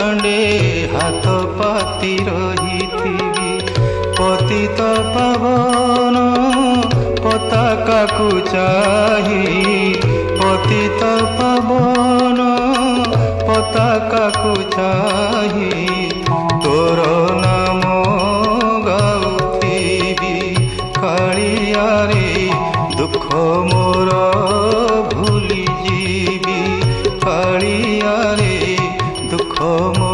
ଦାଣ୍ଡେ ହାତ ପାତି ରହିଥିବି ପତିତ ପାବନ ପତାକାକୁ ଚାହିଁ ପତିତ ପାବନ ପତାକାକୁ ଚାହିଁ ତୋର ନାମ ଗାଉଥିବି କାଳିଆରେ ଦୁଃଖ ମୋର ଭୁଲି ଯିବି କାଳିଆରେ ଦୁଃଖ